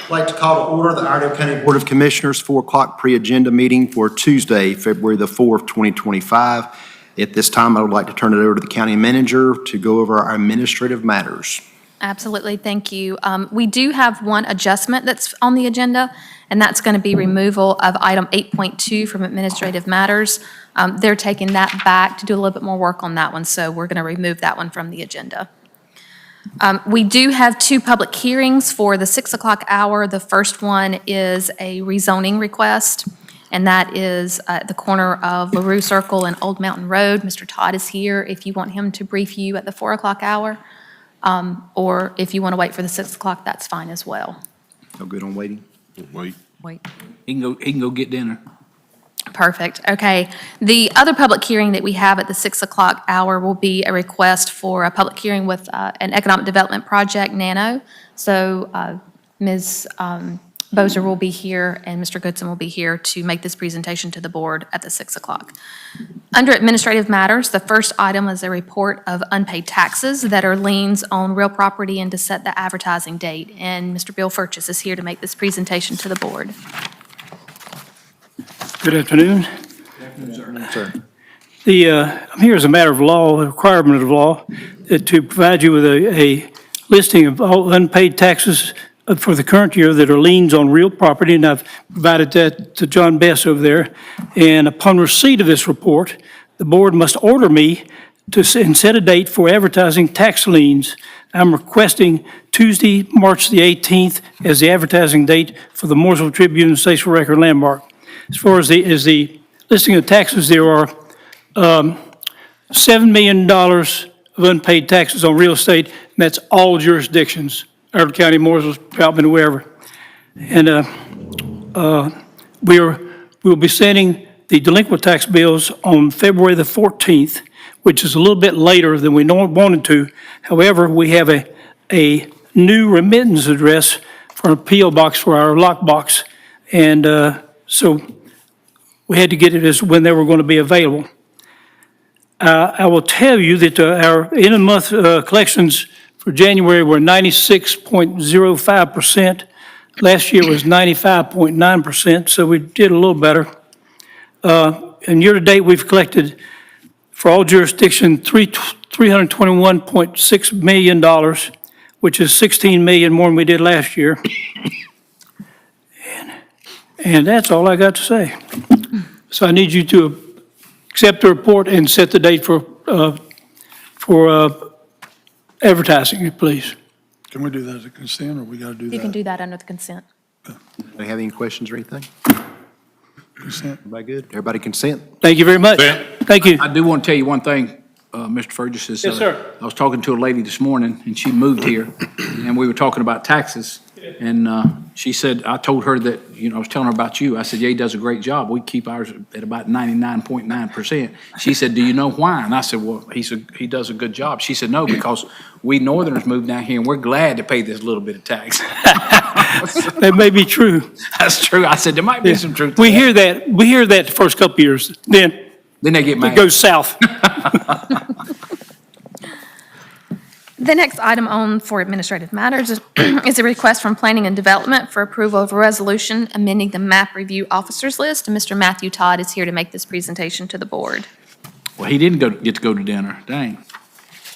I'd like to call to order the Iredell County Board of Commissioners 4 o'clock pre-agenda meeting for Tuesday, February the 4th, 2025. At this time, I would like to turn it over to the county manager to go over our administrative matters. Absolutely, thank you. We do have one adjustment that's on the agenda, and that's going to be removal of item 8.2 from administrative matters. They're taking that back to do a little bit more work on that one, so we're going to remove that one from the agenda. We do have 2 public hearings for the 6 o'clock hour. The first one is a rezoning request, and that is at the corner of LaRue Circle and Old Mountain Road. Mr. Todd is here if you want him to brief you at the 4 o'clock hour, or if you want to wait for the 6 o'clock, that's fine as well. No good on waiting? Wait. He can go get dinner. Perfect, okay. The other public hearing that we have at the 6 o'clock hour will be a request for a public hearing with an economic development project, NANO. So Ms. Bozer will be here and Mr. Goodson will be here to make this presentation to the board at the 6 o'clock. Under administrative matters, the first item is a report of unpaid taxes that are liens on real property and to set the advertising date. And Mr. Bill Furches is here to make this presentation to the board. Good afternoon. Sir. I'm here as a matter of law, a requirement of law, to provide you with a listing of all unpaid taxes for the current year that are liens on real property, and I've provided that to John Bess over there. And upon receipt of this report, the board must order me to set a date for advertising tax liens. I'm requesting Tuesday, March the 18th as the advertising date for the Mooresville Tribune and Statesville Record Landmark. As far as the listing of taxes, there are $7 million of unpaid taxes on real estate, and that's all jurisdictions, Iredell County, Mooresville, Troutman, and wherever. And we'll be sending the delinquent tax bills on February the 14th, which is a little bit later than we wanted to. However, we have a new remittance address for an appeal box for our lockbox, and so we had to get it as when they were going to be available. I will tell you that our end-of-month collections for January were 96.05%. Last year was 95.9%, so we did a little better. And year-to-date, we've collected for all jurisdictions $321.6 million, which is $16 million more than we did last year. And that's all I got to say. So I need you to accept the report and set the date for advertising, please. Can we do that as a consent, or we got to do that? You can do that under the consent. Do you have any questions or anything? Consent. Everybody good? Everybody consent? Thank you very much. Thank you. I do want to tell you one thing, Mr. Fergus. Is, Yes, sir. I was talking to a lady this morning, and she moved here, and we were talking about taxes. And she said, I told her that, I was telling her about you. I said, yeah, he does a great job. We keep ours at about 99.9%. She said, do you know why? And I said, well, he does a good job. She said, no, because we Northerners moved down here, and we're glad to pay this little bit of tax. That may be true. That's true. I said, there might be some truth to We that. hear that. We hear that the first couple of years. Then Then they get mad. it goes south. The next item on for administrative matters is a request from Planning and Development for approval of a resolution amending the map review officers list. And Mr. Matthew Todd is here to make this presentation to the board. Well, he didn't get to go to dinner. Dang.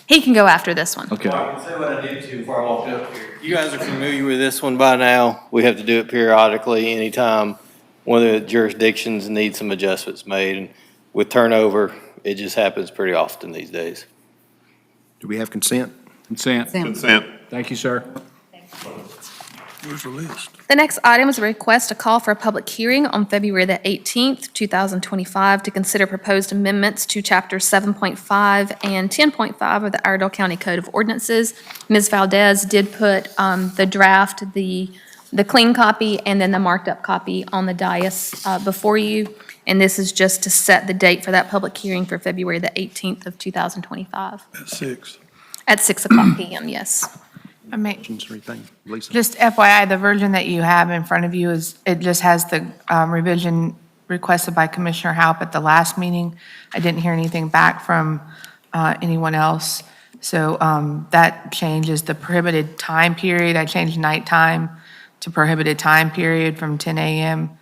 He can go after this one. Okay. I can say what I did too before I walked up here. You guys are familiar with this one by now. We have to do it periodically anytime one of the jurisdictions needs some adjustments made. And with turnover, it just happens pretty often these days. Do we have consent? Consent. Consent. Thank you, sir. Where's the list? The next item is a request to call for a public hearing on February the 18th, 2025 to consider proposed amendments to Chapter 7.5 and 10.5 of the Iredell County Code of Ordinances. Ms. Valdez did put the draft, the clean copy, and then the marked up copy on the dais before you. And this is just to set the date for that public hearing for February the 18th of 2025 At 6. at 6 o'clock p.m., yes. Questions or anything? Lisa? Just FYI, the version that you have in front of you it just has the revision requested by Commissioner Halp at the last meeting. I didn't hear anything back from anyone else. So that changes the prohibited time period. I changed nighttime to prohibited time period from 10 a.m.,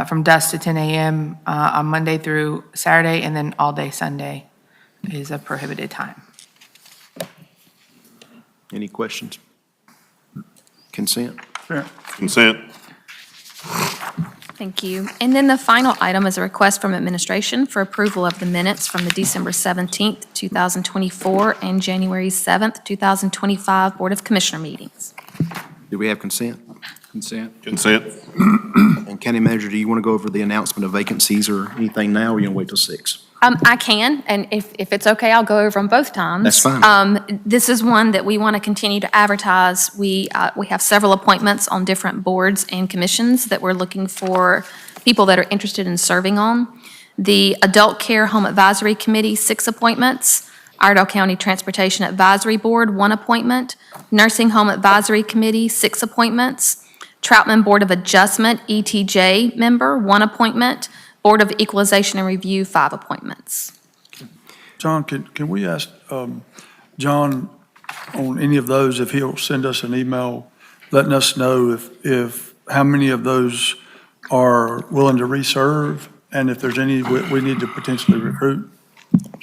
from dusk to 10 a.m. On Monday through Saturday, and then all day Sunday is a prohibited time. Any questions? Consent? Consent. Thank you. And then the final item is a request from administration for approval of the minutes from the December 17th, 2024, and January 7th, 2025 Board of Commissioner meetings. Do we have consent? Consent. Consent. And County Manager, do you want to go over the announcement of vacancies or anything now, or you want to wait till 6? I can, and if it's okay, I'll go over them both times. That's fine. This is one that we want to continue to advertise. We have several appointments on different boards and commissions that we're looking for people that are interested in serving on. The Adult Care Home Advisory Committee, 6 appointments. Iredell County Transportation Advisory Board, 1 appointment. Nursing Home Advisory Committee, 6 appointments. Troutman Board of Adjustment, ETJ member, 1 appointment. Board of Equalization and Review, 5 appointments. John, can we ask John on any of those, if he'll send us an email letting us know if how many of those are willing to reserve, and if there's any we need to potentially recruit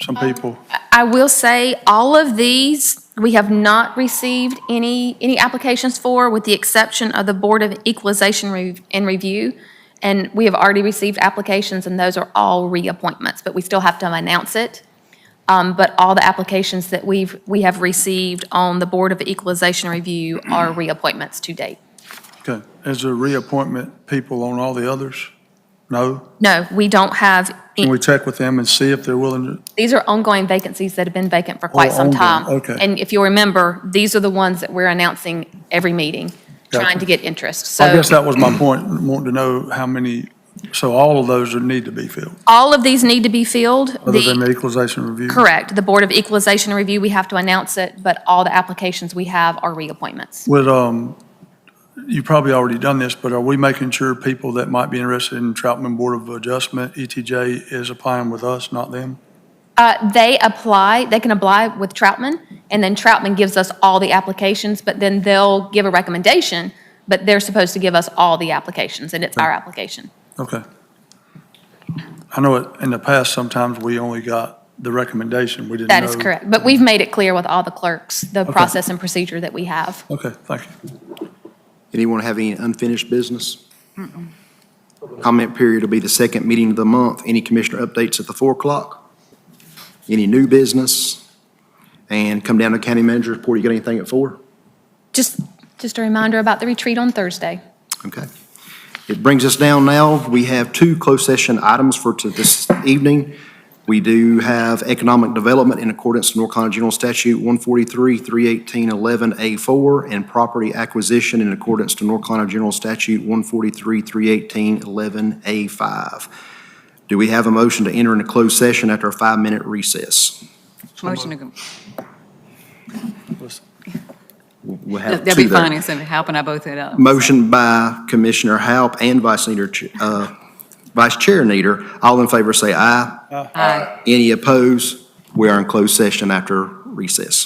some people? I will say, all of these, we have not received any applications for, with the exception of the Board of Equalization and Review. And we have already received applications, and those are all reappointments, but we still have to announce it. But all the applications that we have received on the Board of Equalization and Review are reappointments to date. Okay. Is there reappointment people on all the others? No? No, we don't have, Can we check with them and see if they're willing to? these are ongoing vacancies that have been vacant for quite some ongoing, time. okay. And if you'll remember, these are the ones that we're announcing every meeting, trying to get interest. I guess So that was my point, wanting to know how many, so all of those would need to be filled, all of these need to be filled. other than the equalization review? Correct. The Board of Equalization and Review, we have to announce it, but all the applications we have are reappointments. Would, you probably already done this, but are we making sure people that might be interested in Troutman Board of Adjustment, ETJ, is applying with us, not them? They can apply with Troutman, and then Troutman gives us all the applications, but then they'll give a recommendation, but they're supposed to give us all the applications, and it's our application. Okay. I know in the past, sometimes we only got the recommendation, we didn't know. That is correct. But we've made it clear with all the clerks, the process and procedure that we have. Okay, thank you. Anyone have any unfinished business? Comment period will be the second meeting of the month. Any commissioner updates at the 4 o'clock? Any new business? And come down to county manager report. You got anything at 4? Just a reminder about the retreat on Thursday. Okay. It brings us down now. We have 2 closed session items for this evening. We do have economic development in accordance to North Carolina General Statute 143, 318, 11A4, and property acquisition in accordance to North Carolina General Statute 143, 318, 11A5. Do we have a motion to enter into closed session after a 5-minute recess? Motion to go. We'll have That'd be two there. funny, so Halp and I both had up. Motion by Commissioner Halp and Vice Chair Nieder. All in favor say aye. Aye. Any opposed? We are in closed session after recess.